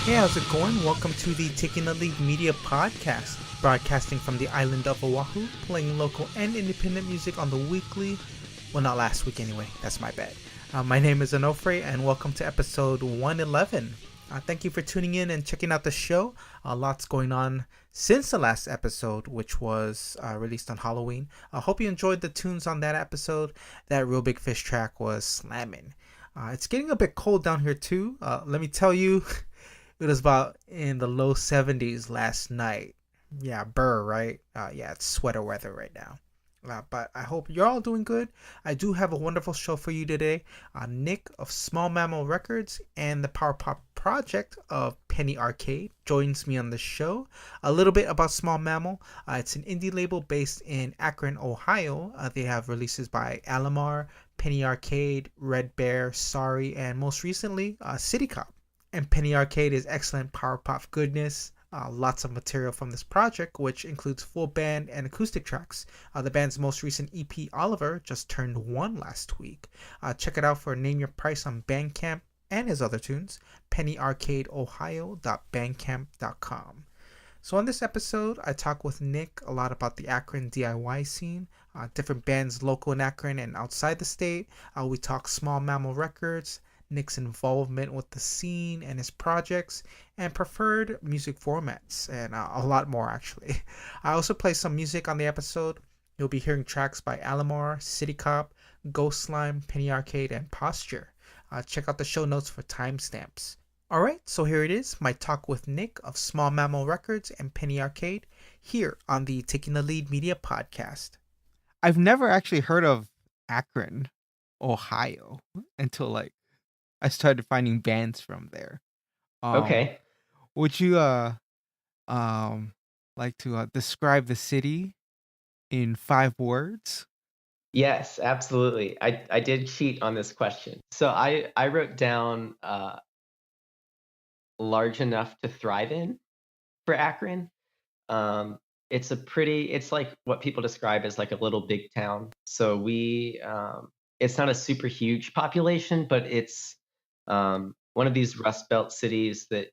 Hey, how's it going? Welcome to the Taking the Lead Media Podcast, broadcasting from the island of Oahu, playing local and independent music on the weekly, well, not last week anyway, that's my bad. My name is Onofre, and welcome to episode 111. Thank you for tuning in and checking out the show. Lots going on since the last episode, which was released on Halloween. I hope you enjoyed the tunes on that episode. That Real Big Fish track was slamming. It's getting a bit cold down here too. Let me tell you, it was about in the low 70s last night. Yeah, right? Yeah, it's sweater weather right now. But I hope you're all doing good. I do have a wonderful show for you today. Nick of Small Mammal Records and the Power Pop Project of Penny Arcade joins me on the show. A little bit about Small Mammal. It's an indie label based in Akron, Ohio. They have releases by Alomar, Penny Arcade, Red Bear, Sorry, and most recently, Citycop. And Penny Arcade is excellent power pop goodness. Lots of material from this project, which includes full band and acoustic tracks. The band's most recent EP, Oliver, just turned 1 last week. Check it out for Name Your Price on Bandcamp and his other tunes, pennyarcadeohio.bandcamp.com. So on this episode, I talk with Nick a lot about the Akron DIY scene, different bands local in Akron and outside the state. We talk Small Mammal Records, Nick's involvement with the scene and his projects, and preferred music formats, and a lot more actually. I also play some music on the episode. You'll be hearing tracks by Alomar, Citycop, Ghost Slime, Penny Arcade, and Posture. Check out the show notes for timestamps. Alright, so here it is, my talk with Nick of Small Mammal Records and Penny Arcade, here on the Taking the Lead Media Podcast. I've never actually heard of Akron, Ohio, until I started finding bands from there. Okay. Would you like to describe the city in 5 words? Yes, absolutely. I did cheat on this question. So I wrote down large enough to thrive in for Akron. It's like what people describe as like a little big town. So it's not a super huge population, but it's one of these Rust Belt cities that,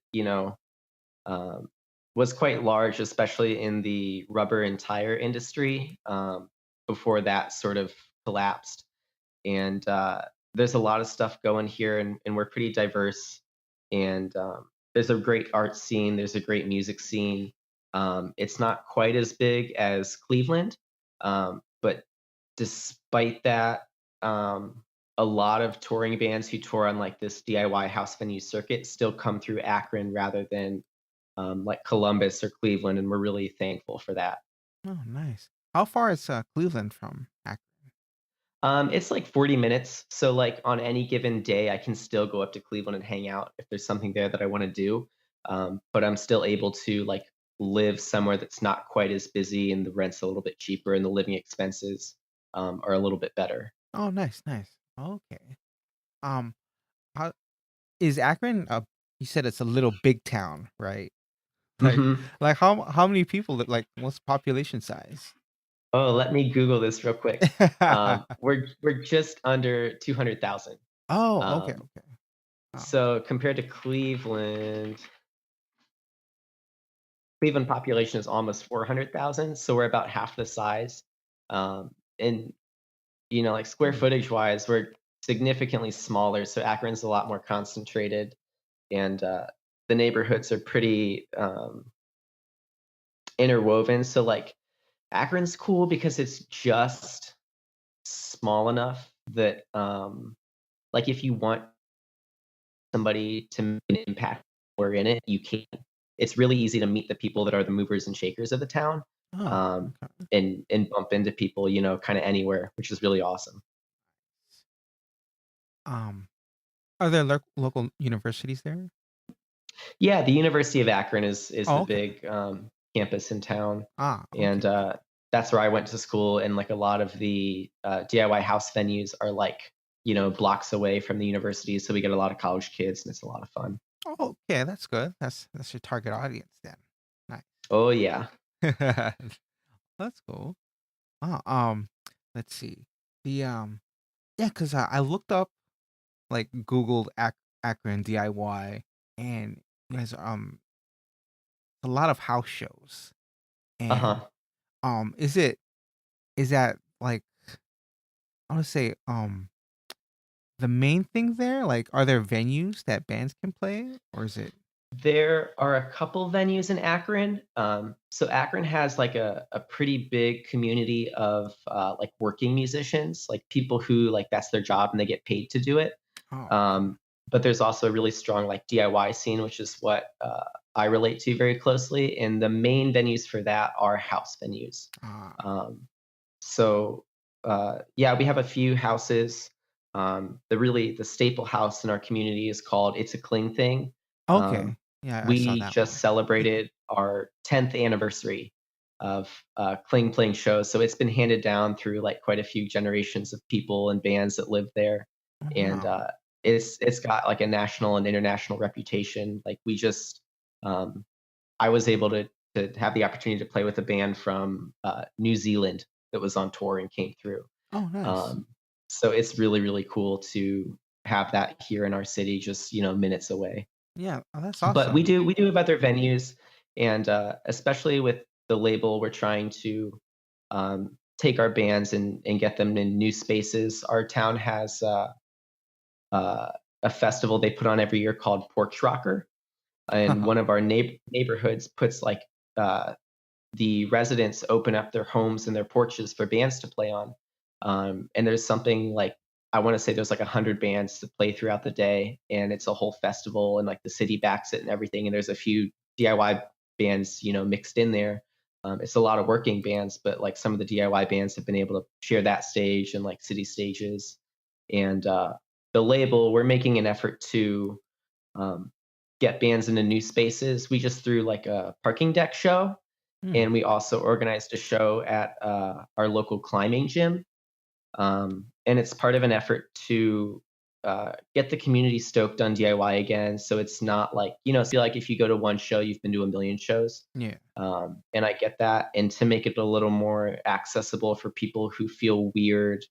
um, was quite large, especially in the rubber and tire industry, before that sort of collapsed. And there's a lot of stuff going here, and we're pretty diverse. And there's a great art scene, there's a great music scene. It's not quite as big as Cleveland, but despite that, a lot of touring bands who tour on like this DIY house venue circuit still come through Akron rather than like Columbus or Cleveland, and we're really thankful for that. Oh, nice. How far is Cleveland from Akron? It's like 40 minutes, so like on any given day, I can still go up to Cleveland and hang out if there's something there that I want to do. But I'm still able to like live somewhere that's not quite as busy, and the rent's a little bit cheaper, and the living expenses are a little bit better. Oh, nice. Okay. Um, how is Akron? You said it's a little big town, right? Like, hmm how many people? What's population size? Oh, let me Google this real quick. We're just under 200,000. Oh, okay. Um, Wow. so compared to Cleveland population is almost 400,000, so we're about half the size. And like square Hmm. footage wise, we're significantly smaller. So Akron's a lot more concentrated, and the neighborhoods are pretty interwoven. So like Akron's cool because it's just small enough that like if you want somebody to make an impact or in it, you can. It's really easy to meet the people that are the movers and shakers of the town, Oh, um, okay. and bump into people, kind of anywhere, which is really awesome. Um, are there local universities there? Yeah, the University of Akron is Oh, the okay. big, campus in town, Ah, and, okay, okay. that's where I went to school, and, like, a lot of the, DIY house venues are, like, blocks away from the university, so we get a lot of college kids, and it's a lot of fun. Oh, okay, that's good. That's your target audience then. Nice. Oh, yeah. That's cool. Oh, let's see. The yeah, cause I looked up like Googled Akron DIY, and there's a lot of house shows. And Uh-huh. is that like I want to say the main thing there? Like, are there venues that bands can play, or is it? There are a couple venues in Akron. So Akron has like a pretty big community of like working musicians, like people who like that's their job and they get paid to do it. Oh, okay. Um, but there's also a really strong like DIY scene, which is what I relate to very closely. And the main venues for that are house venues. Ah, Um, so yeah, we have a few houses. The staple house in our community is called It's a Cling Thing. Um, okay. Yeah, I saw we that just one. celebrated our 10th anniversary of Cling playing shows, so it's been handed down through like quite a few generations of people and bands that live there, Oh, and wow. it's got like a national and international reputation. Like um, I was able to have the opportunity to play with a band from New Zealand that was on tour and came through. Oh, nice. Um, so it's really really cool to have that here in our city, just minutes away. Yeah, oh, that's But awesome. we do have other venues, and, especially with the label, we're trying to, take our bands and get them in new spaces. Our town has, uh, a festival they put on every year called Porch Rocker, and one of our neighborhoods puts, like, uh the residents open up their homes and their porches for bands to play on. And there's something like I want to say there's like 100 bands to play throughout the day, and it's a whole festival, and like the city backs it and everything. And there's a few DIY bands, mixed in there. It's a lot of working bands, but like some of the DIY bands have been able to share that stage and like city stages. And the label, we're making an effort to um, get bands into new spaces. We just threw like a parking deck show, Hmm. and we also organized a show at our local climbing gym. And it's part of an effort to get the community stoked on DIY again. So it's not like, feel like if you go to one show, you've been to a million shows. Yeah. And I get that. And to make it a little more accessible for people who feel weird,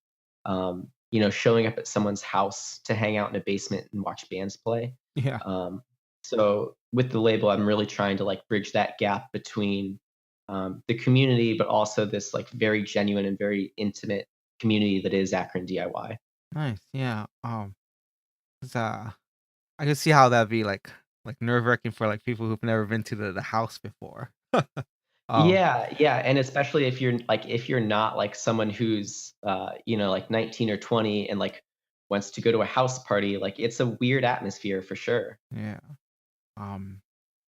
showing up at someone's house to hang out in a basement and watch bands play. Yeah. Um, so with the label, I'm really trying to like bridge that gap between the community, but also this like very genuine and very intimate community that is Akron DIY. Nice. Yeah. 'Cause, I can see how that'd be like nerve-wracking for like people who've never been to the house before. Um, Yeah, yeah, and especially if you're not like someone who's like 19 or 20 and like wants to go to a house party, like it's a weird atmosphere for sure. yeah. Um,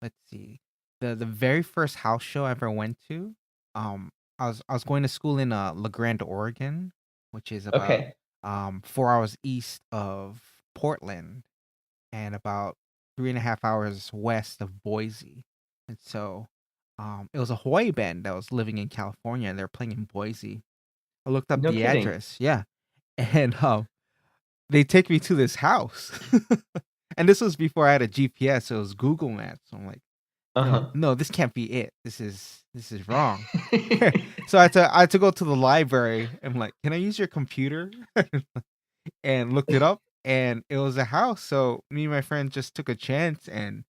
let's see. The very first house show I ever went to, I was going to school in La Grande, Oregon, which is about Okay. 4 hours east of Portland and about 3.5 hours west of Boise. And so it was a Hawaii band that was living in California and they're playing in Boise. I looked up No the kidding. address, yeah. And they take me to this house. And this was before I had a GPS, so it was Google Maps. So I'm like, no, Uh-huh. no, this can't be it. This is wrong. So I had to go to the library. I'm like, can I use your computer? And looked it up, and it was a house. So me and my friend just took a chance, and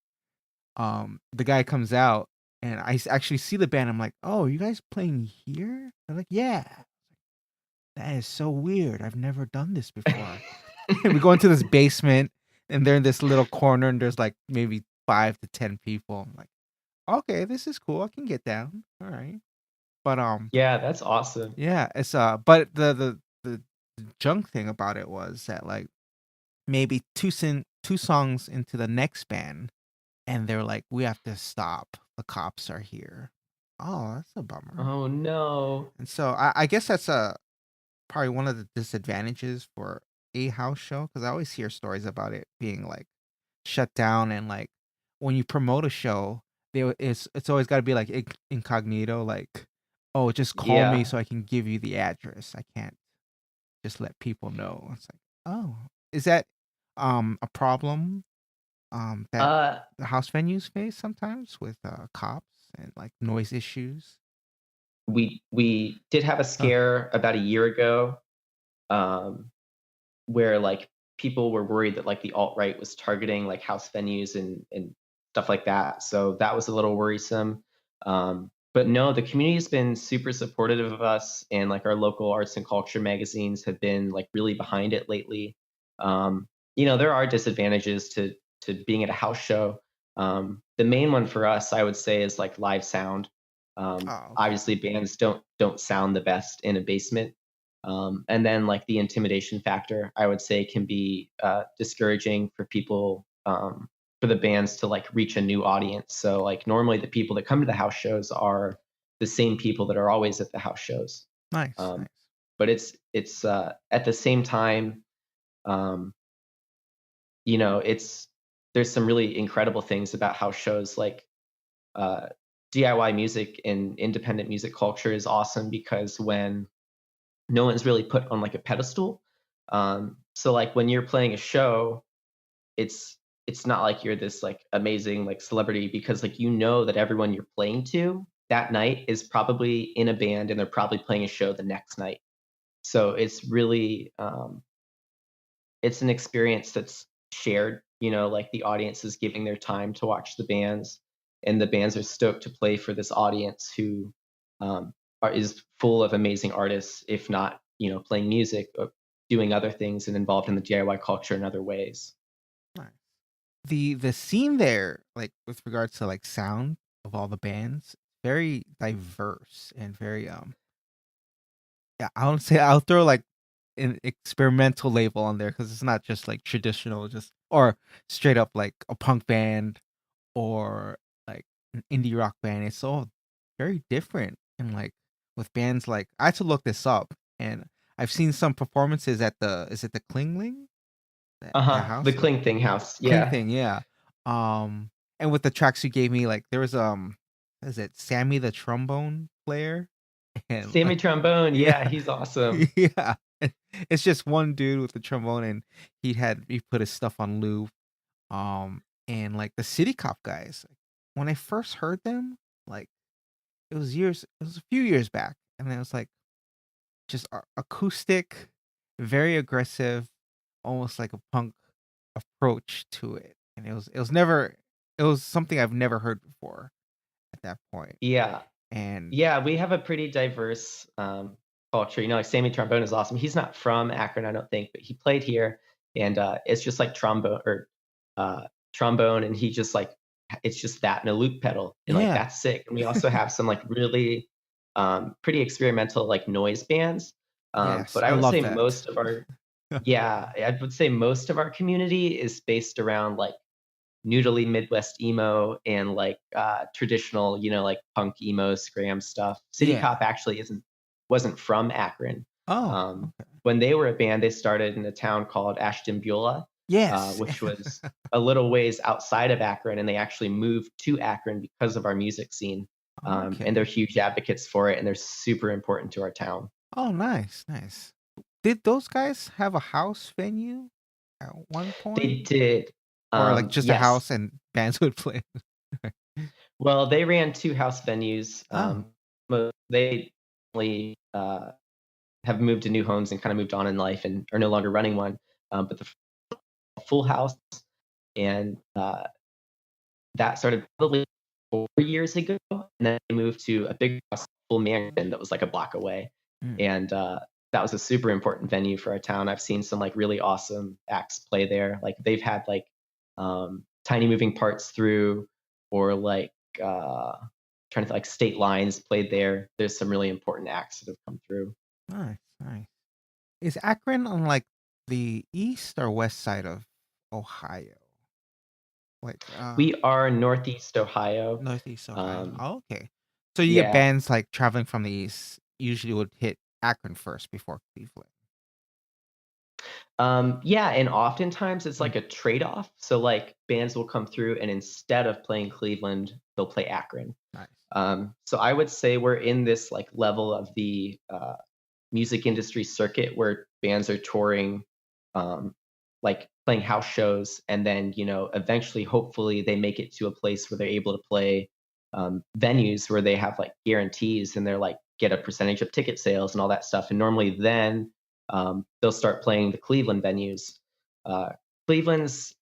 the guy comes out, and actually see the band. I'm like, oh, you guys playing here? They're like, yeah. That is so weird. I've never done this before. And we go into this basement, and they're in this little corner, and there's like maybe 5 to 10 people. I'm like, okay, this is cool. I can get down. All right. But Yeah, that's awesome. yeah, it's but the junk thing about it was that like maybe two songs into the next band, and they're like, we have to stop. The cops are here. Oh, that's a bummer. Oh no. And so I guess that's probably one of the disadvantages for a house show? Because I always hear stories about it being like shut down, and like when you promote a show, it's always got to be like incognito, like, oh, just call me Yeah. so I can give you the address. I can't just let people know. It's like, oh, is that a problem that Uh, the house venues face sometimes with cops and like noise issues? we did have a Uh, scare about a year ago, um, where like people were worried that like the alt right was targeting like house venues and stuff like that. So that was a little worrisome. But no, the community's been super supportive of us, and like our local arts and culture magazines have been like really behind it lately. There are disadvantages to being at a house show. The main one for us, I would say, is like live sound. oh, okay. Obviously, bands don't sound the best in a basement, and then like the intimidation factor, I would say, can be discouraging for people, for the bands to like reach a new audience. So like normally the people that come to the house shows are the same people that are always at the house shows. Nice, Um, nice. but it's at the same time, um, it's there's some really incredible things about house shows. Like uh, DIY music and independent music culture is awesome because when no one's really put on like a pedestal. So like when you're playing a show, it's it's not like you're this like amazing like celebrity, because like that everyone you're playing to that night is probably in a band and they're probably playing a show the next night. So it's really it's an experience that's shared. Like the audience is giving their time to watch the bands, and the bands are stoked to play for this audience who is full of amazing artists, if not playing music or doing other things and involved in the DIY culture in other ways. Nice. The scene there, like with regards to like sound of all the bands, very diverse and very yeah, I would say I'll throw like an experimental label on there because it's not just like traditional, just or straight up like a punk band or like an indie rock band. It's all very different. And like with bands like I had to look this up, and I've seen some performances at the is it the Klingling? That The house? Cling Thing House, Cling yeah. thing, yeah. Um and with the tracks you gave me, like there was what is it Sammy the trombone player? And Sammy like Trombone, yeah. yeah, he's awesome. Yeah. It's just one dude with the trombone, and he put his stuff on loop. And like the Citycop guys, like, when I first heard them, like it was a few years back, and it was like just acoustic, very aggressive, almost like a punk approach to it. And it was something I've never heard before at that point. Yeah. And Yeah, we have a pretty diverse, culture. Like Sammy Trombone is awesome. He's not from Akron, I don't think, but he played here, and, it's just like trombone, and he just like it's just that and a loop pedal, and, like, yeah, that's sick. And we also have some, like, really, pretty experimental, like, noise bands, yes, but I I would love say that. most of our yeah, I would say most of our community is based around, like, noodly Midwest emo and like traditional, like punk emo scram stuff. City Yeah. Cop actually wasn't from Akron. Oh, Um, okay. when they were a band, they started in a town called Ashton Beulah, Yes. which was a little ways outside of Akron, and they actually moved to Akron because of our music scene. And they're Okay. huge advocates for it, and they're super important to our town. Oh, nice, nice. Did those guys have a house venue at one They point? did, Or like just a yes. house and bands would play? Well, they ran two house venues. Oh, But they only have moved to new homes and kind of moved on in life and are no longer running one. But the Full House, and that started probably 4 years ago, and then they moved to a big house, full mansion that was like a block away, mm, and that was a super important venue for our town. I've seen some like really awesome acts play there. Like they've had like Tiny Moving Parts through, or like trying to like State Lines played there. There's some really important acts that have come through. nice, nice. Is Akron on like the east or west side of Ohio? Like We are Northeast Ohio. northeast Ohio. Um, Oh, okay. So you get yeah, bands like traveling from the east usually would hit Akron first before Cleveland. Yeah, and oftentimes it's Mm, like a trade-off. So like bands will come through and instead of playing Cleveland, they'll play Akron. nice. So I would say we're in this like level of the music industry circuit where bands are touring, like playing house shows, and then eventually, hopefully, they make it to a place where they're able to play venues where they have like guarantees, and they're like get a percentage of ticket sales and all that stuff. And normally, then they'll start playing the Cleveland venues. Uh, Cleveland's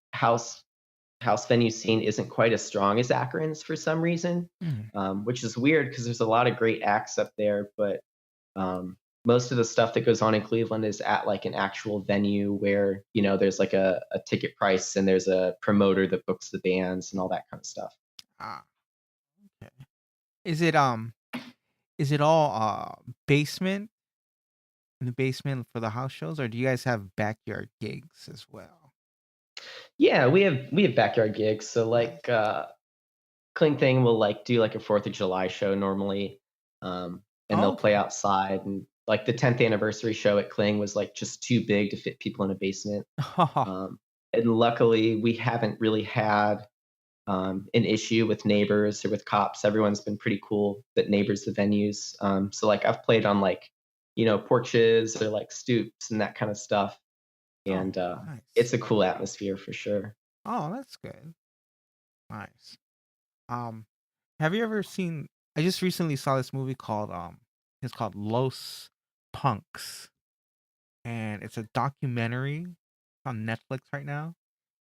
house venue scene isn't quite as strong as Akron's for some reason, Mm. which is weird because there's a lot of great acts up there, but um, most of the stuff that goes on in Cleveland is at like an actual venue where there's like a ticket price and there's a promoter that books the bands and all that kind of stuff. Ah, okay. Is it is it all basement in the basement for the house shows, or do you guys have backyard gigs as well? Yeah, we have backyard gigs. So Nice. like Cling Thing will like do like a 4th of July show normally, and Oh, they'll play okay. outside. And like the 10th anniversary show at Cling was like just too big to fit people in a basement. Um, and luckily, we haven't really had an issue with neighbors or with cops. Everyone's been pretty cool that neighbors the venues. So like I've played on like porches or like stoops and that kind of stuff, Oh, and nice. it's a cool atmosphere for sure. Oh, that's good. Nice. Um, have you ever seen? I just recently saw this movie called it's called Los Punks, and it's a documentary on Netflix right now,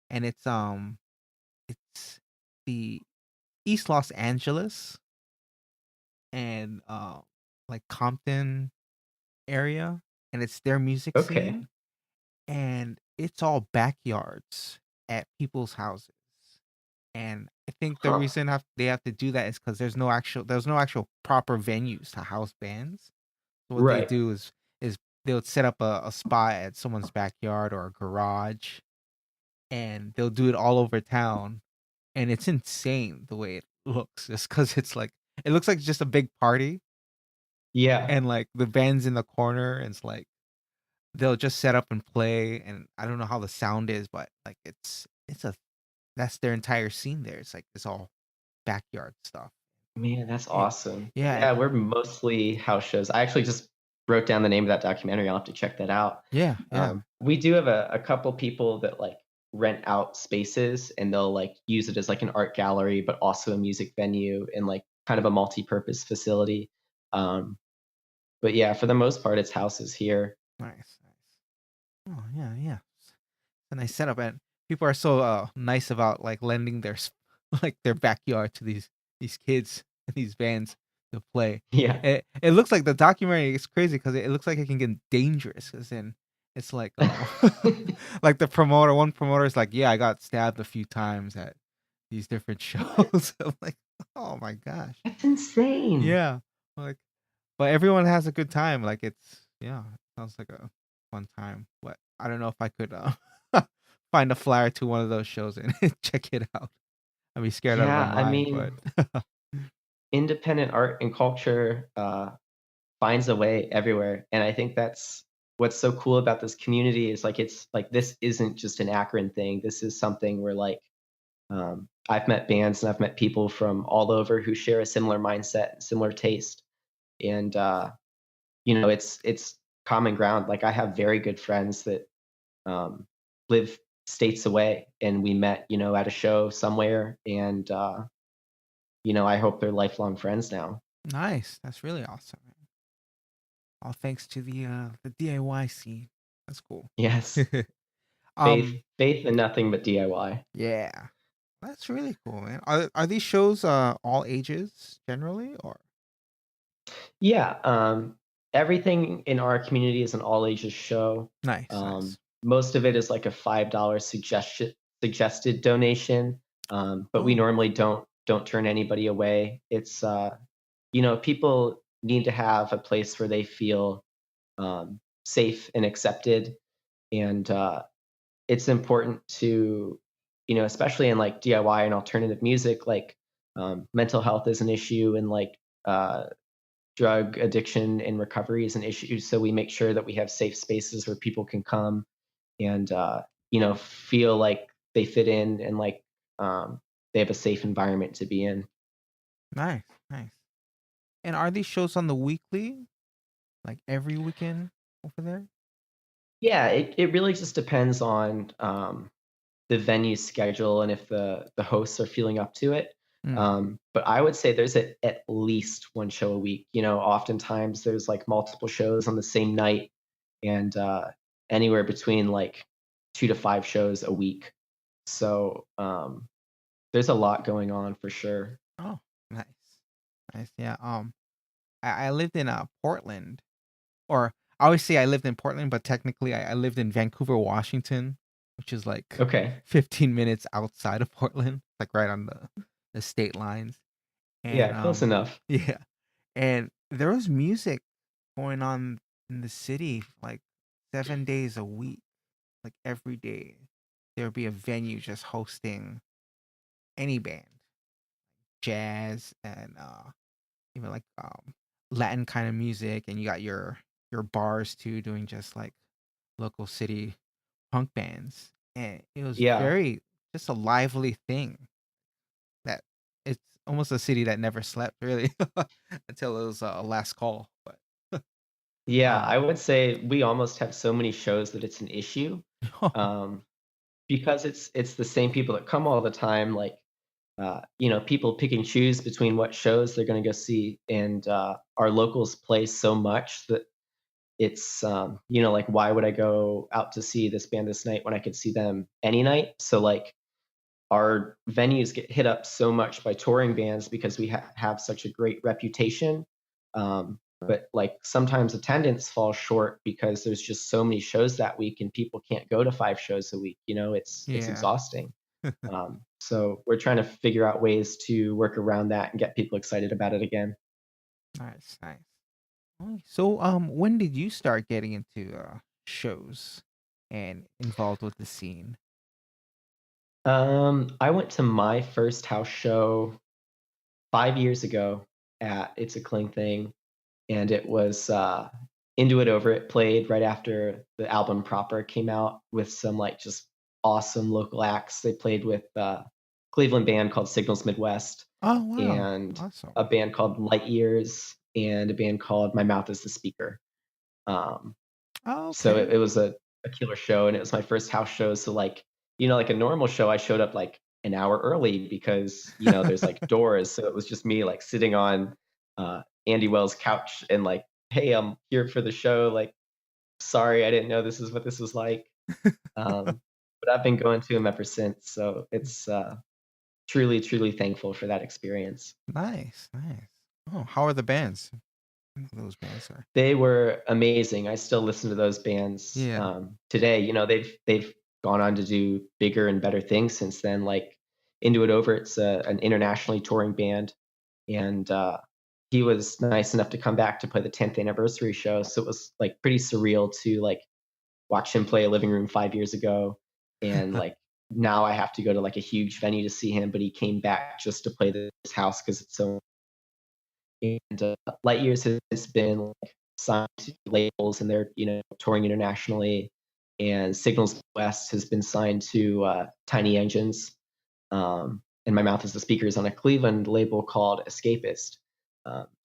and it's the East Los Angeles and like Compton area, and it's their music Okay. scene, and it's all backyards at people's houses. And I think the Huh. reason they have to do that is because there's no actual proper venues to house bands. So what they Right. do is they'll set up a spot at someone's backyard or a garage, and they'll do it all over town, and it's insane the way it looks. Just because it looks like just a big party, Yeah. and like the band's in the corner, and it's like they'll just set up and play, and I don't know how the sound is, but like it's a that's their entire scene there. It's like it's all backyard stuff. Man, that's Yeah, awesome. yeah, Yeah, we're mostly house shows. I actually just wrote down the name of that documentary. I'll have to check that out. yeah, yeah. We do have a couple people that like rent out spaces and they'll like use it as like an art gallery, but also a music venue and like kind of a multi-purpose facility. Um, but yeah, for the most part, it's houses here. Nice, nice. Oh yeah, yeah. It's a nice setup, and people are so nice about like lending like their backyard to these kids and these bands to play. Yeah. It looks like the documentary is crazy because it looks like it can get dangerous. Cause then it's like like one promoter is like, yeah, I got stabbed a few times at these different What? shows. I'm like, oh my gosh, That's insane. yeah. Like, but everyone has a good time. Like yeah, sounds like a fun time. But I don't know if I could find a flyer to one of those shows and check it out. I'd be scared out of my Yeah, I mind, but mean, independent art and culture finds a way everywhere. And I think that's what's so cool about this community is like it's like this isn't just an Akron thing. This is something where like I've met bands and I've met people from all over who share a similar mindset and similar taste. And it's common ground. Like I have very good friends that um, live states away, and we met at a show somewhere, and I hope they're lifelong friends now. nice. That's really awesome, man. All thanks to the DIY scene. That's cool. Yes, faith, um, faith, and nothing but DIY. yeah, that's really cool, man. Are these shows all ages generally, or Yeah, everything in our community is an all ages show. nice, nice. Most of it is like a $5 suggested donation, but we Oh, normally don't turn anybody away. It's people need to have a place where they feel safe and accepted, and it's important to especially in like DIY and alternative music, like mental health is an issue, and like drug addiction and recovery is an issue. So we make sure that we have safe spaces where people can come and feel like they fit in and like they have a safe environment to be in. Nice, nice. And are these shows on the weekly, like every weekend over there? Yeah, it really just depends on the venue schedule and if the hosts are feeling up to it. Mm, But I would say there's at least one show a week. Oftentimes there's like multiple shows on the same night, and anywhere between like 2 to 5 shows a week. So there's a lot going on for sure. oh, nice, nice. Yeah. I lived in Portland, or I always say I lived in Portland, but technically I lived in Vancouver, Washington, which is like Okay. 15 minutes outside of Portland, like right on the state lines. And Yeah, close enough. yeah, and there was music going on in the city like 7 days a week, like every day. There would be a venue just hosting any band, jazz and even like Latin kind of music, and you got your bars too doing just like local city punk bands, and it was Yeah. very just a lively thing that it's almost a city that never slept really until it was a last call. But Yeah, I um, would say we almost have so many shows that it's an issue. Um, because it's the same people that come all the time, like, people pick and choose between what shows they're gonna go see, and, our locals play so much that it's, like, why would I go out to see this band this night when I could see them any night? So, like, our venues get hit up so much by touring bands because we have such a great reputation. But like sometimes attendance falls short because there's just so many shows that week and people can't go to 5 shows a week. It's yeah, exhausting. So we're trying to figure out ways to work around that and get people excited about it again. nice, nice. So, when did you start getting into shows and involved with the scene? I went to my first house show 5 years ago at It's a Cling Thing, and it was Into It Over It played right after the album proper came out with some like just awesome local acts. They played with Cleveland band called Signals Midwest Oh wow, and awesome. a band called Light Years and a band called My Mouth is the Speaker. Um, Oh, so okay. it was a killer show, and it was my first house show. So like like a normal show, I showed up like an hour early because there's like doors. So it was just me like sitting on Andy Wells' couch and like, hey, I'm here for the show. Like, sorry, I didn't know this is what this was like. But I've been going to him ever since. So it's truly, truly thankful for that experience. Nice, nice. Oh, how are the bands? Those bands are. They were amazing. I still listen to those bands, Yeah. today. They've gone on to do bigger and better things since then, like, Into It Over, it's an internationally touring band, and, he was nice enough to come back to play the 10th anniversary show, so it was, like, pretty surreal to, like, watch him play a Living Room 5 years ago, and, like, now I have to go to, like, a huge venue to see him, but he came back just to play this house because it's so. And Light Years has been like signed to labels and they're touring internationally. And Signals West has been signed to Tiny Engines. And My Mouth is the Speaker is on a Cleveland label called Escapist.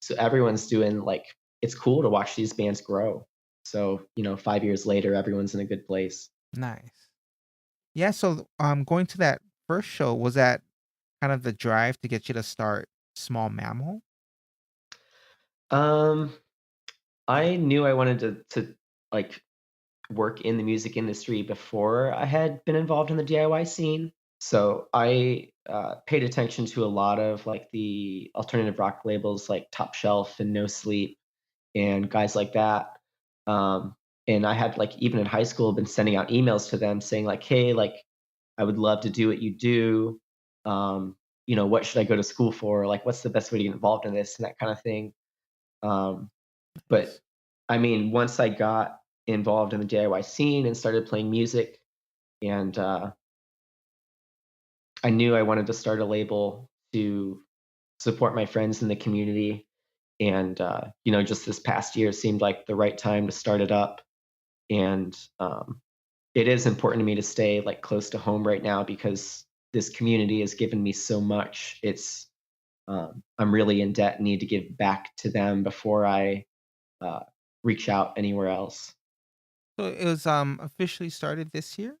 So everyone's doing like it's cool to watch these bands grow. So 5 years later, everyone's in a good place. Nice. Yeah, so going to that first show, was that kind of the drive to get you to start Small Mammal? Um, I knew I wanted to like work in the music industry before I had been involved in the DIY scene. So I paid attention to a lot of like the alternative rock labels like Top Shelf and No Sleep and guys like that. Um, and I had like even in high school been sending out emails to them saying like, hey, like I would love to do what you do. What should I go to school for? Like, what's the best way to get involved in this and that kind of thing. Um, but Nice. I mean, once I got involved in the DIY scene and started playing music, and I knew I wanted to start a label to support my friends in the community. And just this past year seemed like the right time to start it up. And it is important to me to stay like close to home right now because this community has given me so much. I'm really in debt and need to give back to them before I uh, reach out anywhere else. So it was officially started this year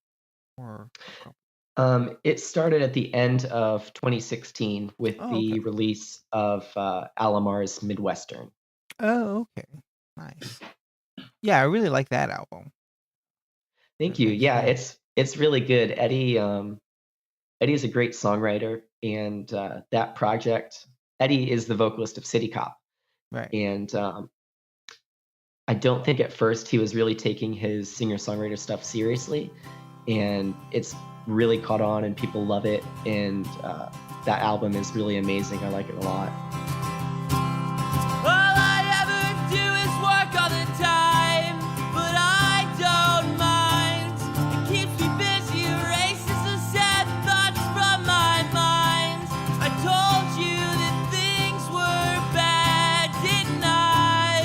or a couple? It started at the end of 2016 with Oh, okay. the release of Alomar's Midwestern. Oh, okay. Nice. Yeah, I really like that album. Thank you. Nice. Yeah, Yeah. it's really good. Eddie is a great songwriter, and that project. Eddie is the vocalist of Citycop, Right. and I don't think at first he was really taking his singer-songwriter stuff seriously, and it's really caught on and people love it, and that album is really amazing. I like it a lot. All I ever do is work all the time, but I don't mind. It keeps me busy, erases the sad thoughts from my mind. I told you that things were bad, didn't I?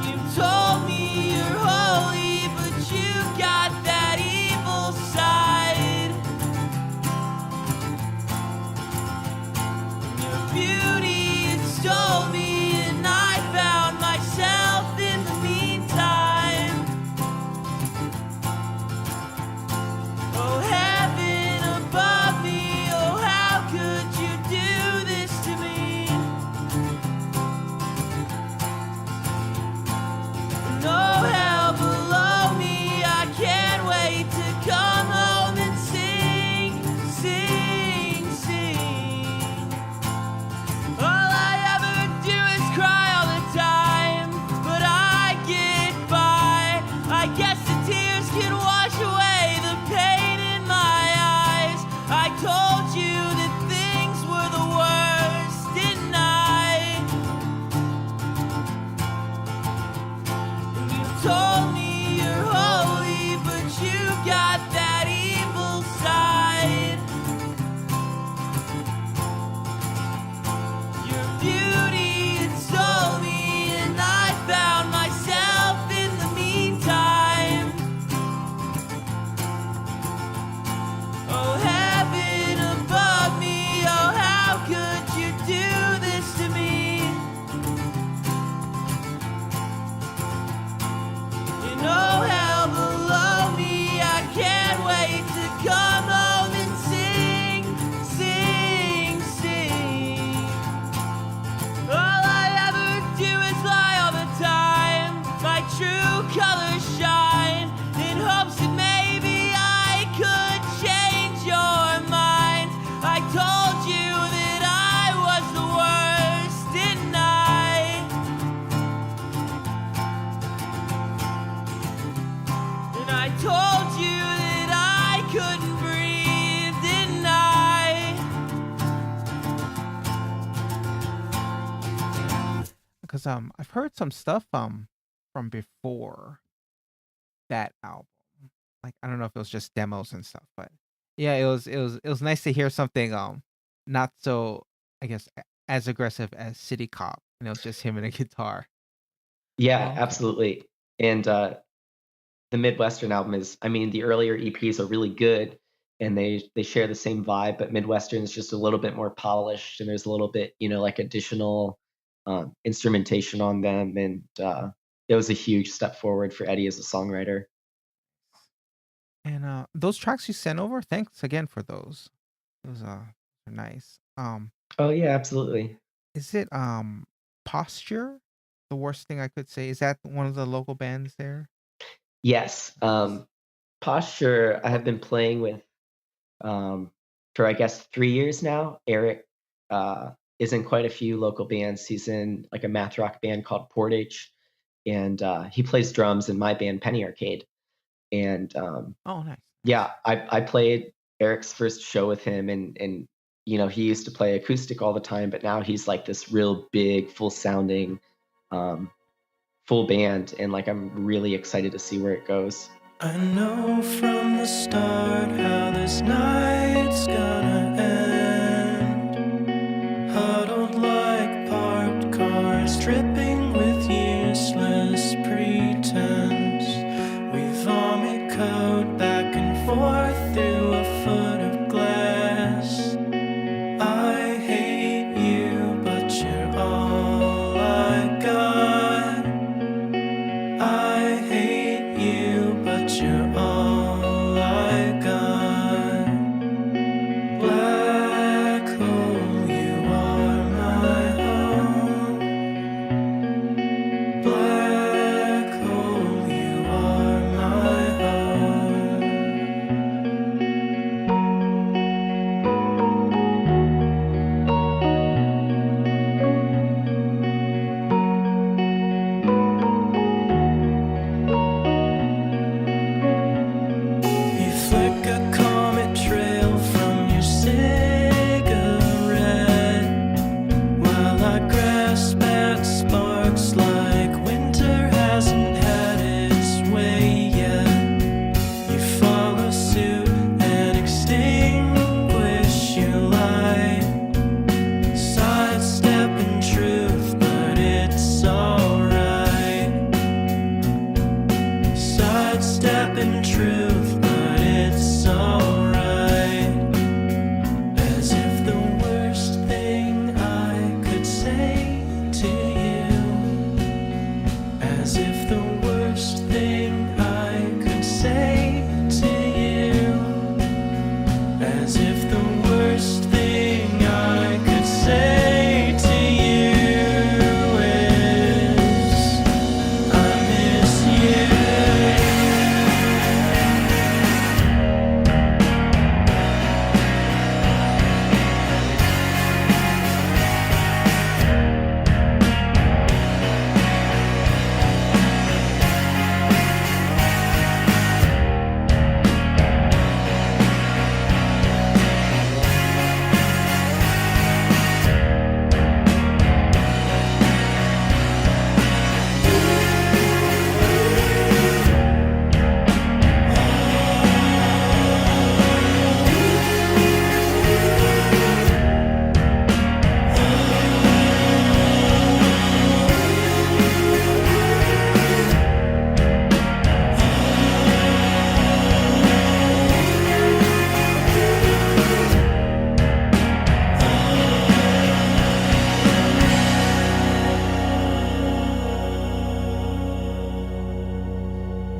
You told me you're holy, but you got that evil side. Your beauty, it stole me, and I found myself in the meantime. Oh, heaven above me, oh, how could you do this to me? No hell below me, I can't wait to come home and sing, sing, sing. All I ever do is cry all the time, but I get by. I guess the tears can wash away the pain in my eyes. I told you that things were the worst, didn't I? You told me you're holy, but you got that evil side. Your beauty, it stole me, and I found myself in the meantime. Oh, heaven above me, oh, how could you do this to me? You know hell below me, I can't wait to come home and sing, sing, sing. All I ever do is lie all the time. My true colors shine in hopes that maybe I could change your mind. I told you that I was the worst, didn't I? And I told you that I couldn't breathe, didn't I? Because I've heard some stuff from before that album. Like I don't know if it was just demos and stuff, but yeah, it was nice to hear something not so, I guess, as aggressive as City Cop. And it was just him and a guitar. Yeah, Oh, okay. absolutely. And the Midwestern album is, I mean, the earlier EPs are really good, and they share the same vibe, but Midwestern is just a little bit more polished, and there's a little bit, like additional instrumentation on them, and it was a huge step forward for Eddie as a songwriter. And those tracks you sent over, thanks again for those. Those are nice. Oh yeah, absolutely. Is it Posture? The worst thing I could say. Is that one of the local bands there? Yes. Posture, I have been playing with um, for I guess 3 years now. Eric is in quite a few local bands. He's in like a math rock band called Portage, and he plays drums in my band Penny Arcade. And Oh, nice, nice. yeah, I played Eric's first show with him, and he used to play acoustic all the time, but now he's like this real big, full sounding, um, full band, and like I'm really excited to see where it goes. I know from the start how this night's gonna end. Huddled like parked cars, dripping with useless pretense. in truth, but it's alright. As if the worst thing I could say to you, as if the worst thing I could say to you, as if the worst thing I could say to you is I miss you.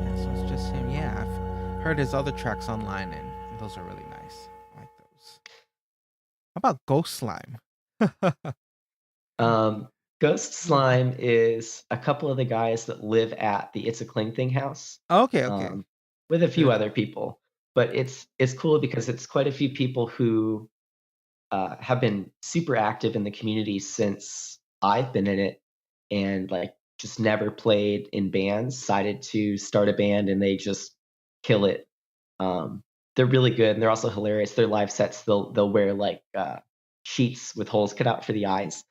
Yeah, so it's just him. Yeah, I've heard his other tracks online, and those are really nice. I like those. How about Ghost Slime? Ghost Slime is a couple of the guys that live at the It's a Cling Thing house, Okay, okay. with a few Good. other people. But it's cool because it's quite a few people who have been super active in the community since I've been in it, and like just never played in bands. Decided to start a band, and they just kill it. They're really good, and they're also hilarious. Their live sets, they'll wear like sheets with holes cut out for the eyes.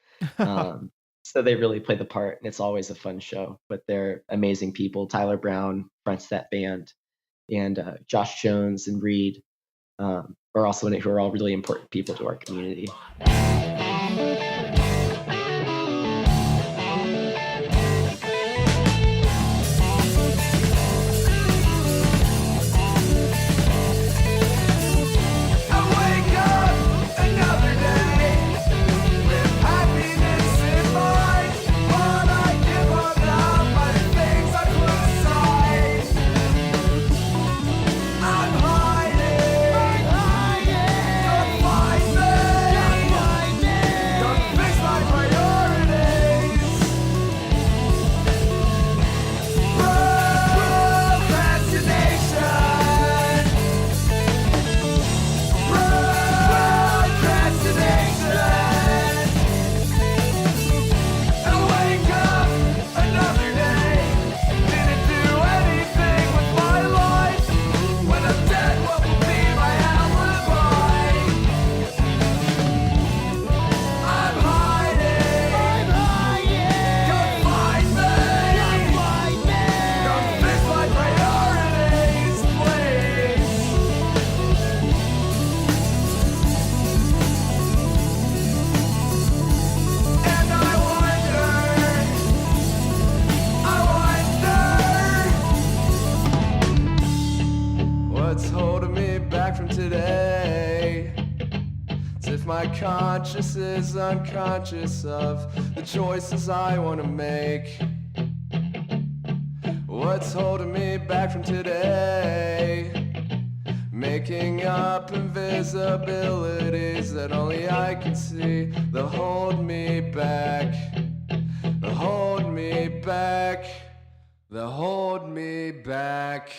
So they really play the part, and it's always a fun show. But they're amazing people. Tyler Brown fronts that band, and Josh Jones and Reed are also in it, who are all really important people to our community. I wake up another day with happiness in mind, but I give up now by the things I put aside. I'm hiding, don't find me, don't fix my priorities. What's holding me back from today? As if my conscience is unconscious of the choices I want to make. What's holding me back from today? Making up invisibilities that only I can see. They'll hold me back. They'll hold me back. They'll hold me back.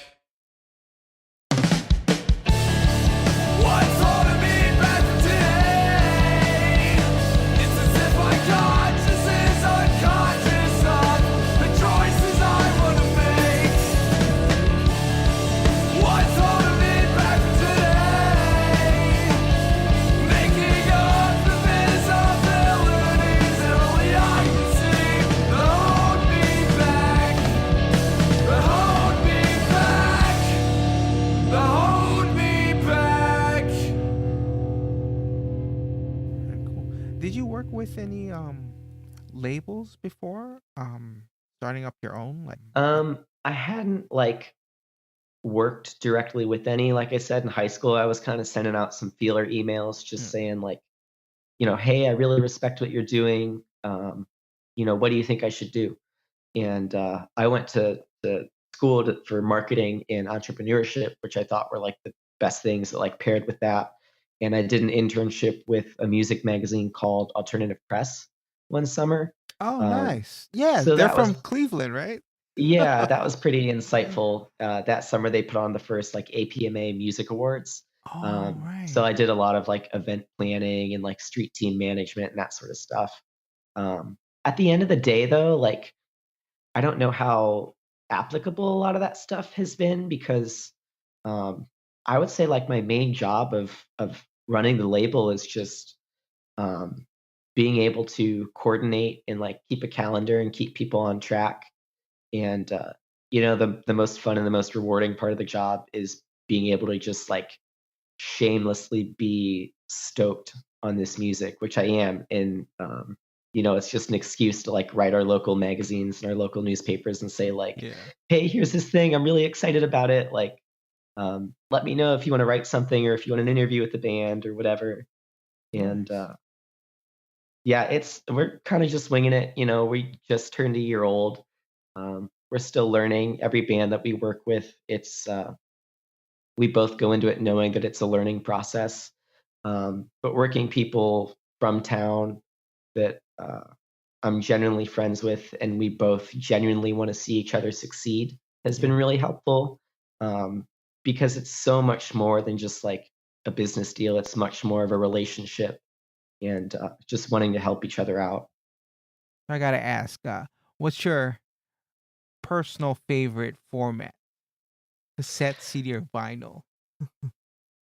What's holding me back from today? It's as if my conscience is unconscious of the choices I want to make. What's holding me back from today? Making up the visibilities that only I can see. They hold me back. They hold me back. They hold me back. Cool. Did you work with any labels before? Starting up your own? Like I hadn't like worked directly with any. Like I said, in high school, I was kind of sending out some feeler emails just Mm. saying like, hey, I really respect what you're doing. What do you think I should do? And I went to school for marketing and entrepreneurship, which I thought were like the best things that like paired with that. And I did an internship with a music magazine called Alternative Press one summer. Oh, Um, nice. Yeah, so they're that was from Cleveland, right? yeah, that was pretty insightful. That summer they put on the first like APMA Music Awards. Oh, So right. I did a lot of like event planning and like street team management and that sort of stuff. At the end of the day, though, like I don't know how applicable a lot of that stuff has been because um, I would say like my main job of running the label is just um, being able to coordinate and like keep a calendar and keep people on track. And the most fun and the most rewarding part of the job is being able to just like shamelessly be stoked on this music, which I am. And it's just an excuse to like write our local magazines and our local newspapers and say like, Yeah. hey, here's this thing. I'm really excited about it. Like, let me know if you want to write something or if you want an interview with the band or whatever. And Nice. yeah, we're kind of just winging it. We just turned a year old. We're still learning. Every band that we work with, we both go into it knowing that it's a learning process. But working people from town that I'm genuinely friends with, and we both genuinely want to see each other succeed, has been Yeah. really helpful. Um, because it's so much more than just like a business deal. It's much more of a relationship and just wanting to help each other out. I gotta ask, what's your personal favorite format? Cassette, CD, or vinyl?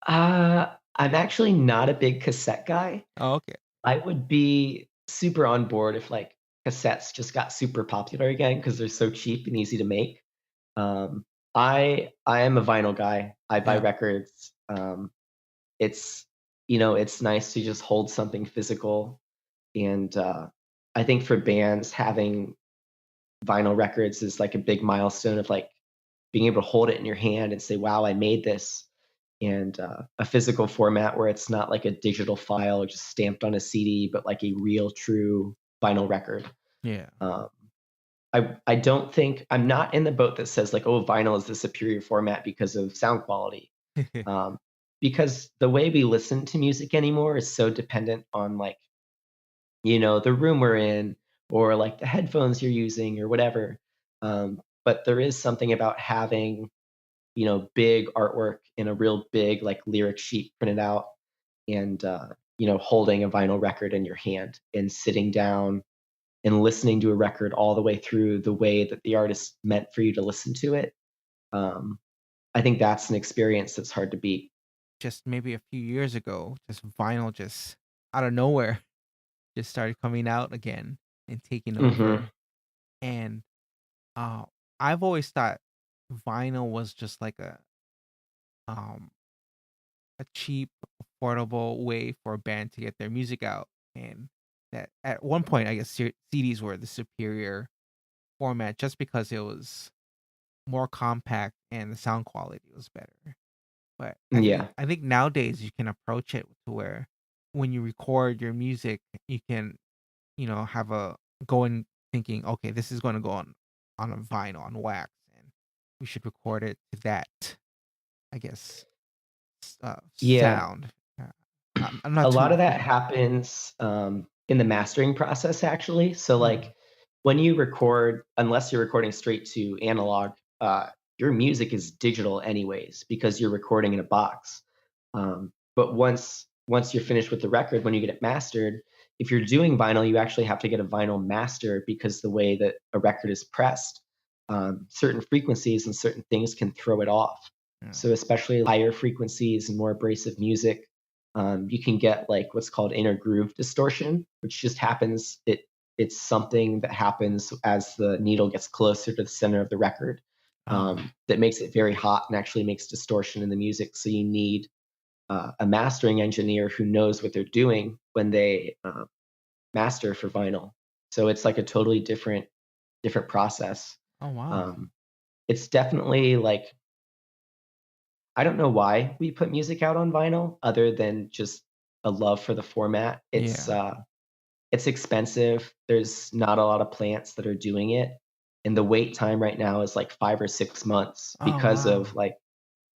I'm actually not a big cassette guy. Oh, okay. I would be super on board if like cassettes just got super popular again because they're so cheap and easy to make. Um, I am a vinyl guy. I buy Yeah. records. It's nice to just hold something physical, and I think for bands having vinyl records is like a big milestone of like being able to hold it in your hand and say, "Wow, I made this." And a physical format where it's not like a digital file just stamped on a CD, but like a real, true vinyl record. Yeah. Um, I don't think I'm not in the boat that says like, oh, vinyl is the superior format because of sound quality. Um, because the way we listen to music anymore is so dependent on like, the room we're in or like the headphones you're using or whatever. But there is something about having big artwork in a real big like lyric sheet printed out and holding a vinyl record in your hand and sitting down and listening to a record all the way through the way that the artist meant for you to listen to it. Um, I think that's an experience that's hard to beat. Just maybe a few years ago, just vinyl just out of nowhere just started coming out again and taking Hmm. over. And uh, I've always thought vinyl was just like um a cheap, affordable way for a band to get their music out. And that at one point, I guess CDs were the superior format just because it was more compact and the sound quality was better. But Yeah. I think nowadays you can approach it to where when you record your music, you can, have a go in thinking, okay, this is going to go on a vinyl on wax, and we should record it to that, I guess, Yeah. sound. I'm not A lot too. of that happens in the mastering process, actually. So, Mm, like, when you record, unless you're recording straight to analog, your music is digital anyways because you're recording in a box. But once you're finished with the record, when you get it mastered, if you're doing vinyl, you actually have to get a vinyl master because the way that a record is pressed, certain frequencies and certain things can throw it off. yeah. So, especially higher frequencies and more abrasive music, you can get like what's called inner groove distortion, which just happens. It's something that happens as the needle gets closer to the center of the record, Oh, that makes it very hot and actually makes distortion in the music. So you need a mastering engineer who knows what they're doing when they master for vinyl. So it's like a totally different process. oh wow. Um, it's definitely like I don't know why we put music out on vinyl other than just a love for the format. Yeah. It's expensive. There's not a lot of plants that are doing it, and the wait time right now is like 5 or 6 months Oh wow.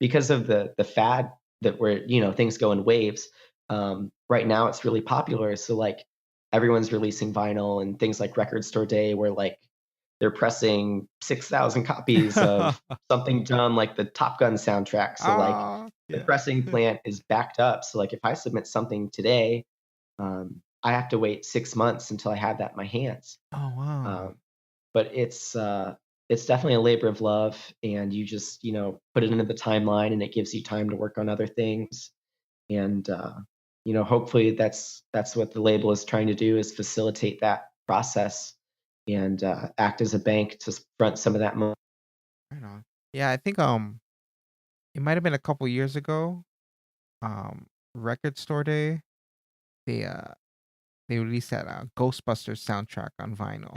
because of the fad that we're things go in waves. Right now it's really popular, so like everyone's releasing vinyl and things like Record Store Day where like they're pressing 6,000 copies of something done like the Top Gun soundtrack. So like the Yeah. pressing plant is backed up. So like if I submit something today, I have to wait 6 months until I have that in my hands. Oh wow. Um, but it's definitely a labor of love, and you just put it into the timeline, and it gives you time to work on other things. And hopefully that's what the label is trying to do, is facilitate that process and act as a bank to front some of that money. Right on. Yeah, I think it might have been a couple years ago. Record Store Day. They they released that Ghostbusters soundtrack on vinyl,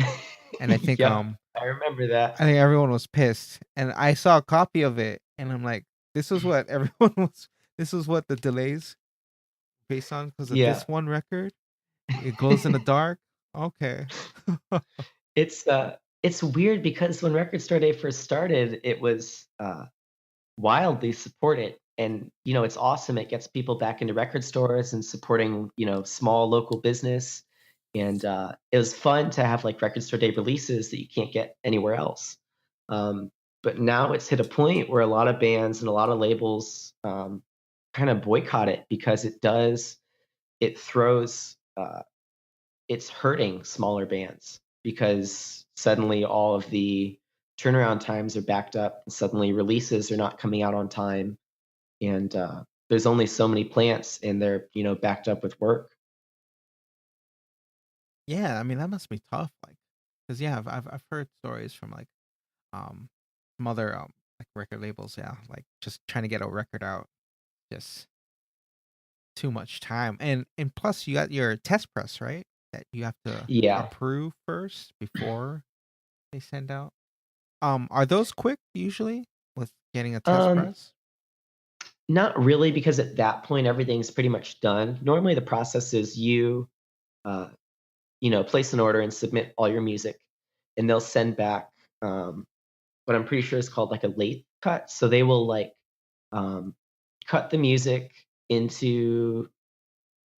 and Yep, I remember that. I think everyone was pissed. And I saw a copy of it, and I'm like, this is what everyone was. This is what the delays based on because of Yeah. this one record. It glows in the dark. Okay. It's weird because when Record Store Day first started, it was wildly supported, and it's awesome. It gets people back into record stores and supporting small local business, and it was fun to have like Record Store Day releases that you can't get anywhere else. Um, but now it's hit a point where a lot of bands and a lot of labels kind of boycott it because it throws it's hurting smaller bands because suddenly all of the turnaround times are backed up, and suddenly releases are not coming out on time, and there's only so many plants, and they're backed up with work. Yeah, I mean that must be tough. Like, cause yeah, I've heard stories from like um some other like record labels. Yeah, like just trying to get a record out, just too much time. And plus you got your test press, right? That you have to Yeah. approve first before they send out. Are those quick usually with getting a test um press? Not really, because at that point everything's pretty much done. Normally the process is you uh place an order and submit all your music, and they'll send back what I'm pretty sure is called like a late cut. So they will like um, cut the music into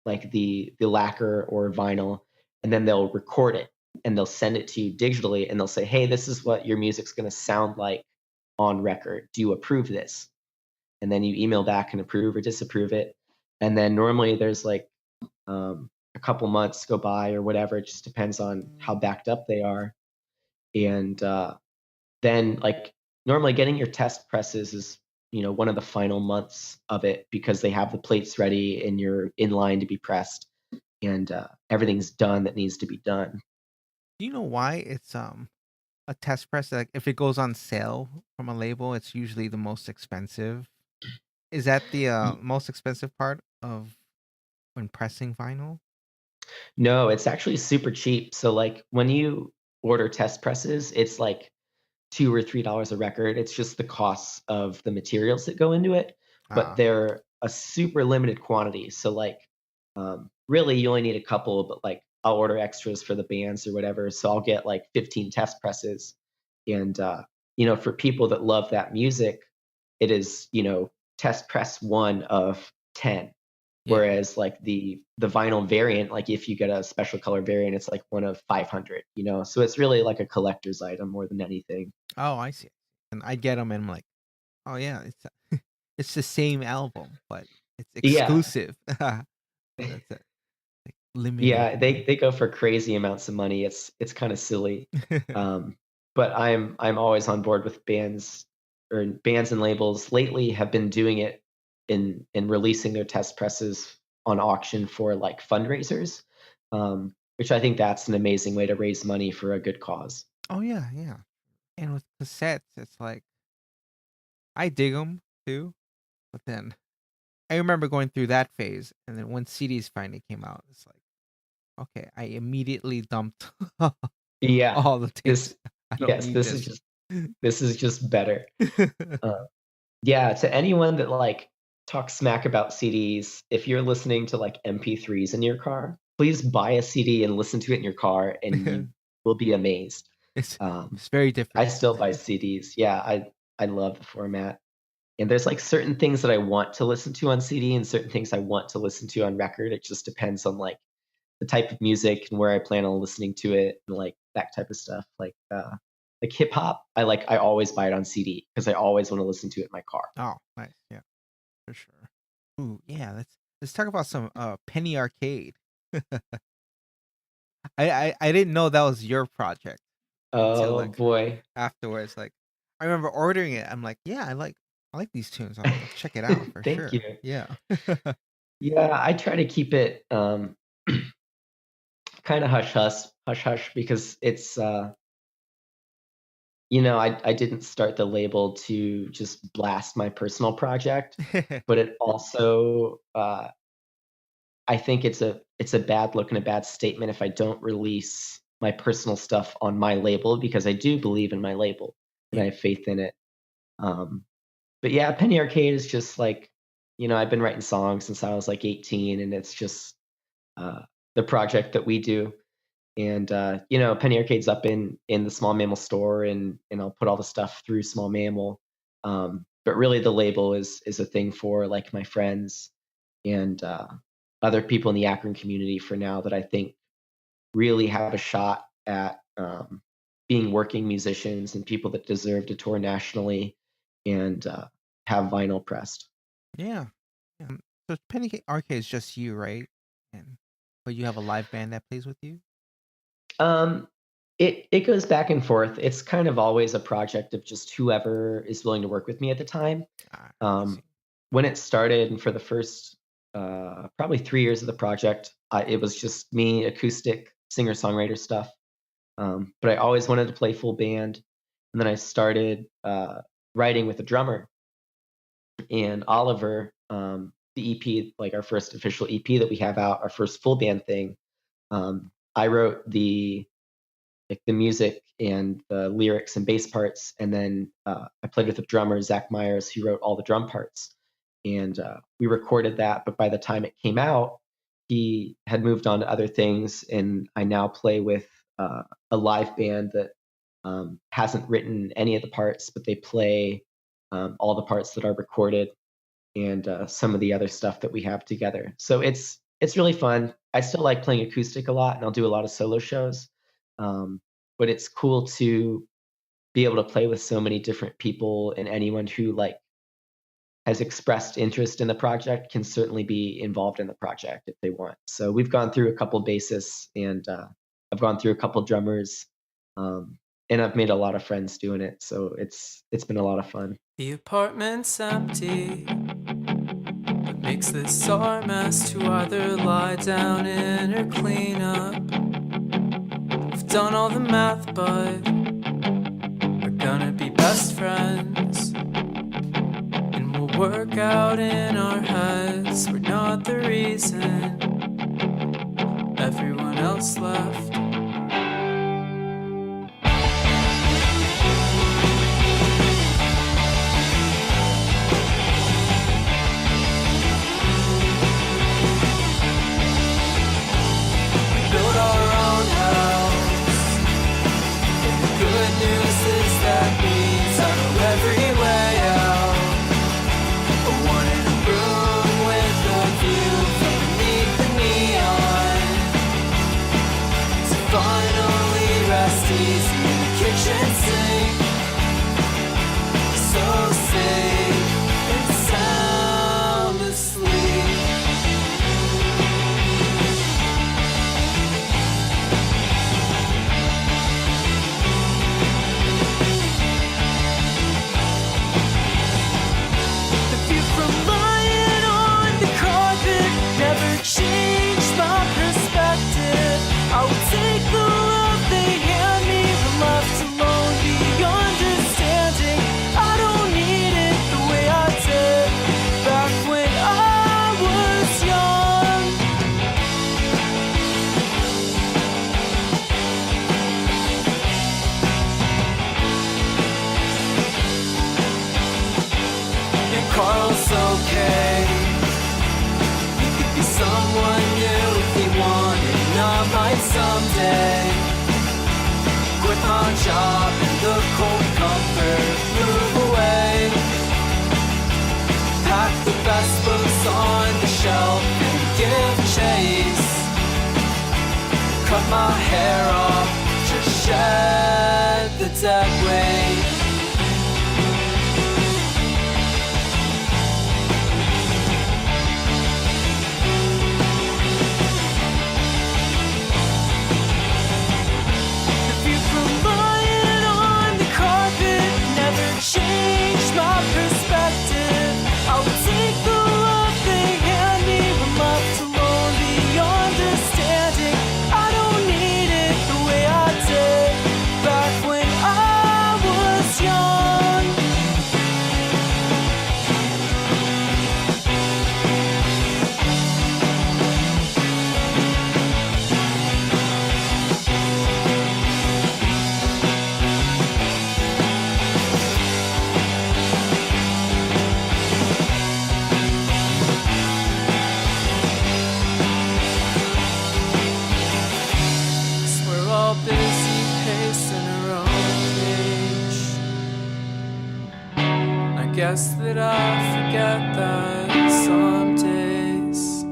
like the lacquer or vinyl, and then they'll record it and they'll send it to you digitally, and they'll say, "Hey, this is what your music's going to sound like on record. Do you approve this?" And then you email back and approve or disapprove it. And then normally there's like a couple months go by or whatever. It just depends on how backed up they are. And then like normally getting your test presses is one of the final months of it, because they have the plates ready and you're in line to be pressed, and everything's done that needs to be done. Do you know why it's a test press? Like if it goes on sale from a label, it's usually the most expensive. Is that the Y- most expensive part of when pressing vinyl? no, it's actually super cheap. So like when you order test presses, it's like $2 or $3 a record. It's just the costs of the materials that go into it, but Ah, they're a super limited quantity. So like, really, you only need a couple, but like I'll order extras for the bands or whatever. So I'll get like 15 test presses, and for people that love that music, it is test press one of 10. yeah. Whereas like the vinyl variant, like if you get a special color variant, it's like one of 500. So it's really like a collector's item more than anything. Oh, I see. And I get them, and I'm like, oh yeah, it's it's the same album, but it's Yeah. exclusive. That's it. Like limited. Yeah, they go for crazy amounts of money. It's kind of silly. Um, but I'm always on board with bands and labels lately have been doing it in releasing their test presses on auction for like fundraisers, which I think that's an amazing way to raise money for a good cause. Oh yeah, yeah. And with cassettes, it's like I dig them too, but then I remember going through that phase, and then when CDs finally came out, it's like, okay, I immediately dumped Yeah. all the tapes. This I don't yes, need this. this is just better. Uh, Yeah, to anyone that like talks smack about CDs, if you're listening to like MP3s in your car, please buy a CD and listen to it in your car, and you will be amazed. it's Um, it's very I different. still buy CDs. Yeah, I love the format. And there's like certain things that I want to listen to on CD and certain things I want to listen to on record. It just depends on like the type of music and where I plan on listening to it and like that type of stuff. Like hip hop, I always buy it on CD because I always want to listen to it in my car. Oh, nice. Yeah, for sure. Ooh, yeah. Let's talk about some Penny Arcade. I didn't know that was your project until Oh like boy. afterwards. Like I remember ordering it. I'm like, yeah, I like these tunes. I'll check it out for Thank sure. you. Yeah. Yeah, I try to keep it kind of hush hush because it's I didn't start the label to just blast my personal project, but it also I think it's a bad look and a bad statement if I don't release my personal stuff on my label because I do believe in my label and I have faith in it. Um, but yeah, Penny Arcade is just like, I've been writing songs since I was like 18, and it's just uh, the project that we do. And Penny Arcade's up in the Small Mammal store, and I'll put all the stuff through Small Mammal. But really, the label is a thing for like my friends and other people in the Akron community for now that I think really have a shot at being working musicians and people that deserve to tour nationally and have vinyl pressed. Yeah. Yeah. So Arcade is just you, right? And but you have a live band that plays with you? Um, it goes back and forth. It's kind of always a project of just whoever is willing to work with me at the time. I see. When it started, and for the first probably 3 years of the project, it was just me, acoustic, singer songwriter stuff. But I always wanted to play full band, and then I started writing with a drummer. And Oliver, the EP, like our first official EP that we have out, our first full band thing. I wrote the music and the lyrics and bass parts, and then I played with the drummer Zach Myers, who wrote all the drum parts, and we recorded that. But by the time it came out, he had moved on to other things, and I now play with a live band that hasn't written any of the parts, but they play all the parts that are recorded and some of the other stuff that we have together. So it's really fun. I still like playing acoustic a lot, and I'll do a lot of solo shows. But it's cool to be able to play with so many different people, and anyone who like has expressed interest in the project can certainly be involved in the project if they want. So we've gone through a couple bassists, and I've gone through a couple drummers, and I've made a lot of friends doing it. So it's been a lot of fun. The apartment's empty. What makes this our mess to either lie down in or clean up? We've done all the math, but we're gonna be best friends. And we'll work out in our heads we're not the reason everyone else left. Build our own house. And the good news is that means I know every way out. A one in a room with a view from beneath the neon. To finally rest easy in the kitchen sink. So safe and sound asleep. okay. You could be someone new if you wanted, and I might someday quit my job and the cold comfort, move away. Pack the best books on the shelf and give chase. Cut my hair off, just shed the dead weight. The view from lying on the carpet never changed my perspective. I would take the love they hand me when left alone beyond understanding. I don't need it the way I did back when I was young. Cause we're all busy pacing our own age. I guess that I forget that some days.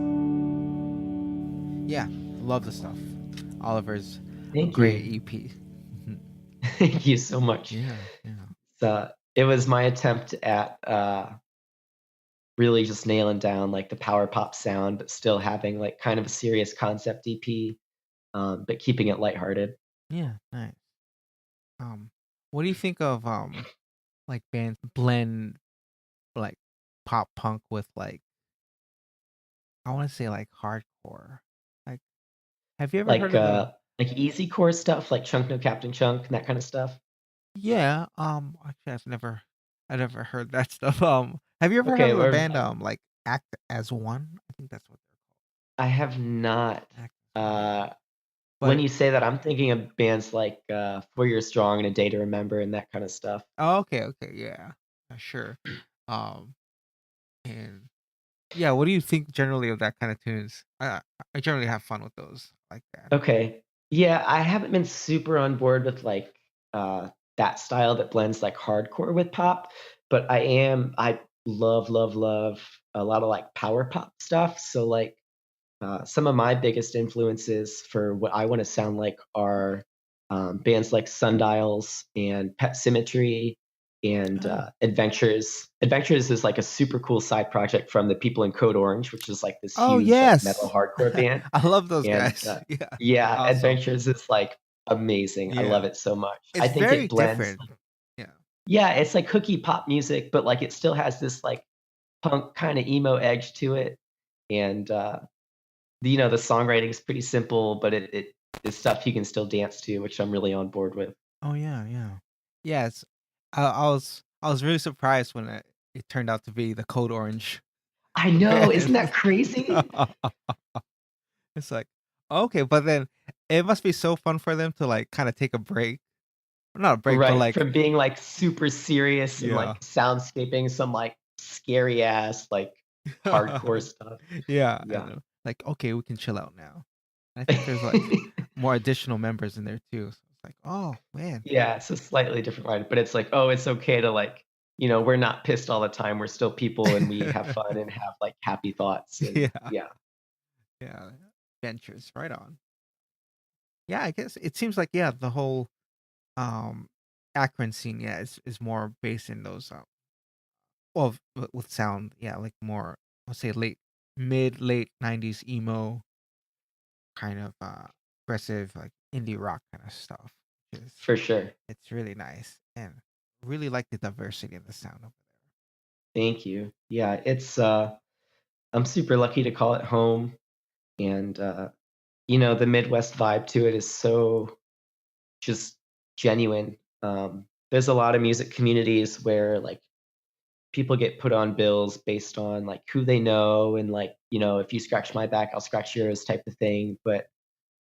Yeah, love the stuff. Oliver's Thank great you. EP. Thank you so much. Yeah, yeah. So it was my attempt at really just nailing down like the power pop sound, but still having like kind of a serious concept EP, but keeping it lighthearted. Yeah, nice. What do you think of like bands blend like pop punk with like I want to say like hardcore? Like, have you ever heard Like of the? like easy core stuff, like Chunk No Captain Chunk and that kind of stuff. Yeah, actually, I never heard that stuff. Have you ever heard Okay, of the or band like Act as One? I think that's what I have not. they're called. Act as One. Uh, when But you say that, I'm thinking of bands like 4 Years Strong and A Day to Remember and that kind of stuff. oh, okay, okay, yeah, sure. Um, and yeah, what do you think generally of that kind of tunes? I generally have fun with those like that. Okay. Yeah, I haven't been super on board with like that style that blends like hardcore with pop, but I love a lot of like power pop stuff. So like some of my biggest influences for what I want to sound like are bands like Sundials and Pet Symmetry and Oh, Adventures. Adventures is like a super cool side project from the people in Code Orange, which is like this oh huge like metal yes, hardcore band. I love those And guys. Yeah, yeah, awesome. Adventures is like amazing. I love Yeah, it so much. I it's think very it blends. different. Yeah. Yeah, it's like hooky pop music, but like it still has this like punk kind of emo edge to it. And the songwriting is pretty simple, but it is stuff you can still dance to, which I'm really on board with. Oh yeah, yeah, yeah. I was really surprised when it turned out to be the Code Orange I know, isn't band. that crazy? It's like okay, but then it must be so fun for them to like kind of take a break. Not a break, but Right, like from being like super serious and yeah. like soundscaping some like scary ass like hardcore stuff. Yeah, Yeah. and like okay, we can chill out now. I think there's like more additional members in there too. So it's like, oh man. Yeah, it's a slightly different ride, but it's like, oh, it's okay to like, we're not pissed all the time. We're still people and we have fun and have like happy thoughts and Yeah, yeah, yeah. Ventures, right on. Yeah, I guess it seems like yeah, the whole um Akron scene, yeah, is more based in those well with sound, yeah, like more let's say late 90s emo kind of aggressive like indie rock kind of stuff. Which is for sure. it's really nice and really like the diversity of the sound over Thank you. Yeah, it's I'm super lucky to call it home and the Midwest vibe to it is so just genuine. There's a lot of music communities where like people get put on bills based on like who they know and like if you scratch my back I'll scratch yours type of thing, but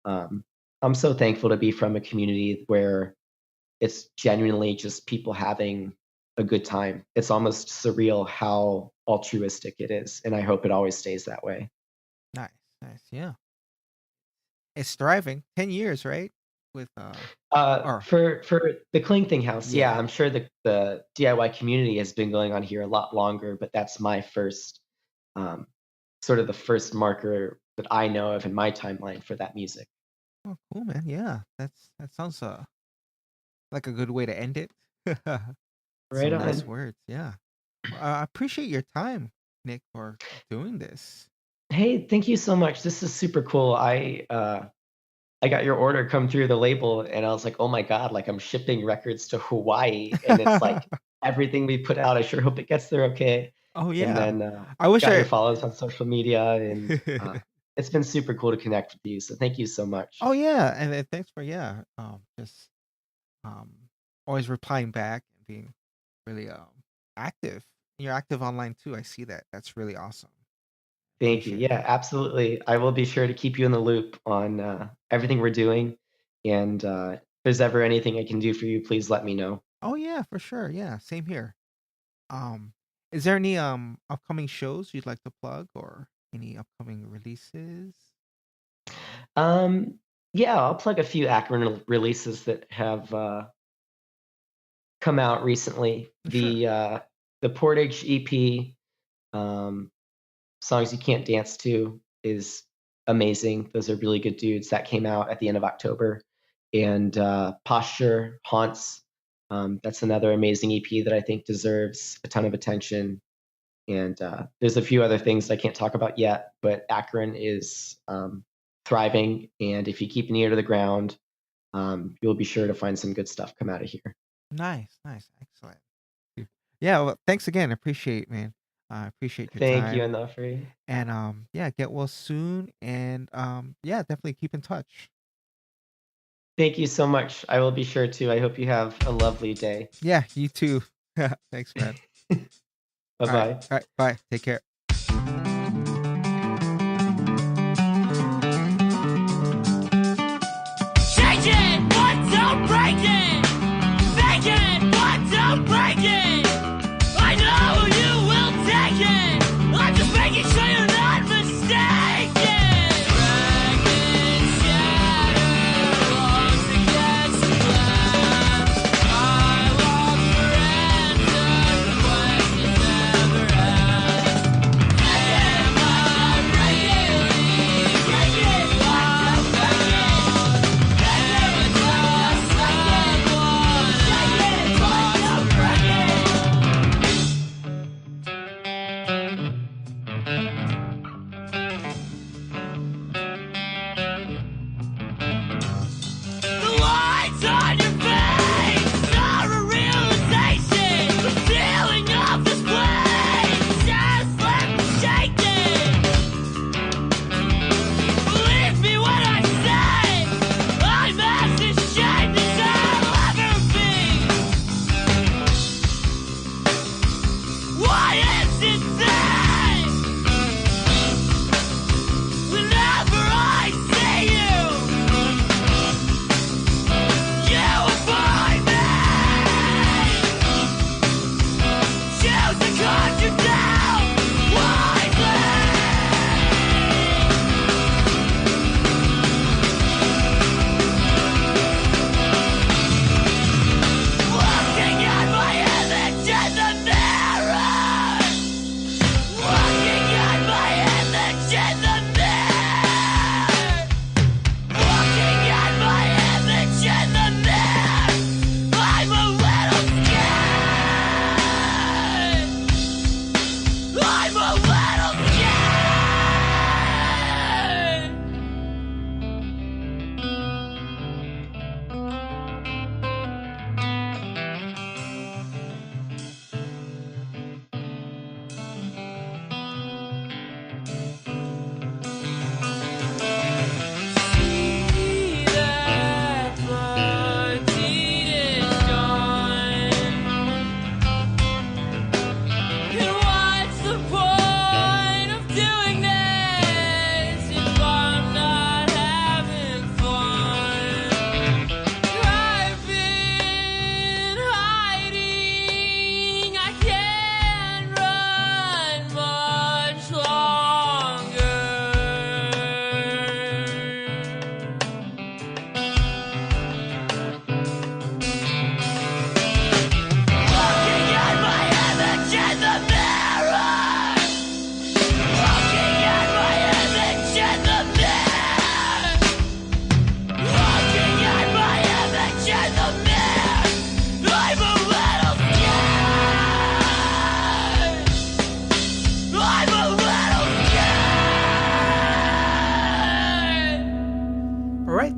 um I'm so thankful to be from a community where it's genuinely just people having a good time. It's almost surreal how altruistic it is, and I hope it always stays that way. Nice, nice. Yeah. It's thriving. 10 years, right? With or For the Klingthing House, yeah, yeah. I'm sure the DIY community has been going on here a lot longer, but that's my first, um, sort of the first marker that I know of in my timeline for that music. Oh, cool, man. Yeah. That sounds like a good way to end it. Right Some nice on. words. Yeah. I appreciate your time, Nick, for doing this. Hey, thank you so much. This is super cool. I got your order come through the label, and I was like, "Oh my god, like, I'm shipping records to Hawaii," and it's like, everything we put out, I sure hope it gets there okay. Oh And yeah. then, I wish got your I follows on social media, and, it's been super cool to connect with you, so thank you so much. Oh yeah, and then thanks for just um always replying back and being really active. You're active online too. I see that. That's really awesome. Thank you. Appreciate Yeah, that. absolutely. I will be sure to keep you in the loop on, everything we're doing, and, if there's ever anything I can do for you, please let me know. Oh yeah, for sure. Yeah, same here. Um, is there any upcoming shows you'd like to plug or any upcoming releases? Um, yeah, I'll plug a few Akron releases that have, come out recently. Sure. The Portage EP, um, Songs You Can't Dance To is amazing. Those are really good dudes. That came out at the end of October. And Posture Haunts, that's another amazing EP that I think deserves a ton of attention. And there's a few other things I can't talk about yet, but Akron is thriving. And if you keep an ear to the ground, you'll be sure to find some good stuff come out of here. Nice, nice, excellent. Yeah, well, thanks again. Appreciate, man. I appreciate your Thank you, time. Enough. And yeah, get well soon. And yeah, definitely keep in touch. Thank you so much. I will be sure to. I hope you have a lovely day. Yeah, you too. Thanks, man. Bye All right. bye. All right. Bye. Take care. Change it, but don't break it. Make it, but don't break it. I know you will take it. I'm just making sure you're not mistaken. Dragon shatter, walls against the glass. I long for answers, the questions never asked.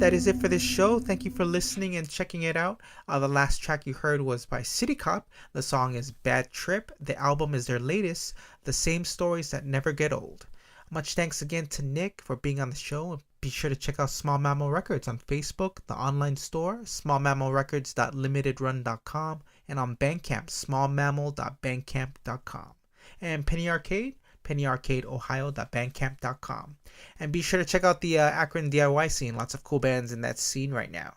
that is it for this show. Thank you for listening and checking it out. The last track you heard was by Citycop. The song is Bad Trip. The album is their latest, The Same Stories That Never Get Old. Much thanks again to Nick for being on the show. Be sure to check out Small Mammal Records on Facebook, the online store, smallmammalrecords.limitedrun.com, and on Bandcamp, smallmammal.bandcamp.com. And Penny Arcade, pennyarcadeohio.bandcamp.com. And be sure to check out the Akron DIY scene. Lots of cool bands in that scene right now.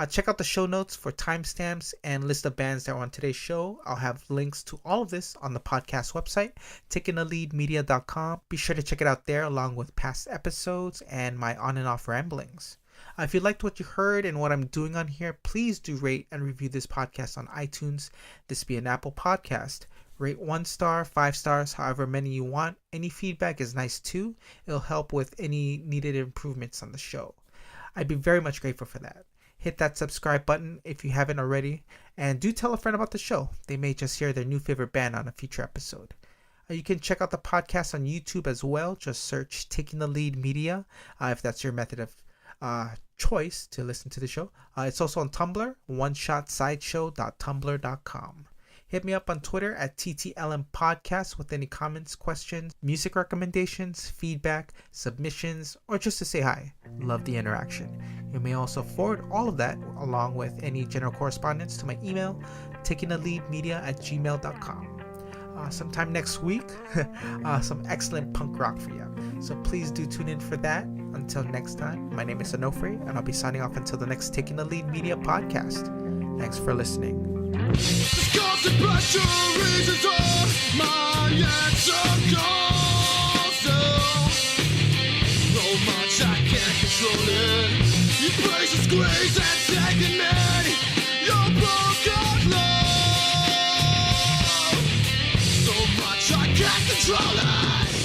Check out the show notes for timestamps and list of bands that are on today's show. I'll have links to all of this on the podcast website, takingtheleadmedia.com. Be sure to check it out there along with past episodes and my on and off ramblings. If you liked what you heard and what I'm doing on here, please do rate and review this podcast on iTunes. This be an Apple podcast. Rate 1 star, 5 stars, however many you want. Any feedback is nice too. It'll help with any needed improvements on the show. I'd be very much grateful for that. Hit that subscribe button if you haven't already, and do tell a friend about the show. They may just hear their new favorite band on a future episode. You can check out the podcast on YouTube as well. Just search Taking the Lead Media if that's your method of choice to listen to the show. It's also on Tumblr, oneshotsideshow.tumblr.com. Hit me up on Twitter at TTLM Podcast with any comments, questions, music recommendations, feedback, submissions, or just to say hi. Love the interaction. You may also forward all of that along with any general correspondence to my email, takingtheleadmedia@gmail.com. Sometime next week, some excellent punk rock for you. So please do tune in for that. Until next time, my name is Onofre, and I'll be signing off until the next Taking the Lead Media podcast. Thanks for listening. Disgusting batteries is all my answer goes to. So much I can't control it. You praise the squeeze and taking it. Your broken love. So much I can't control it.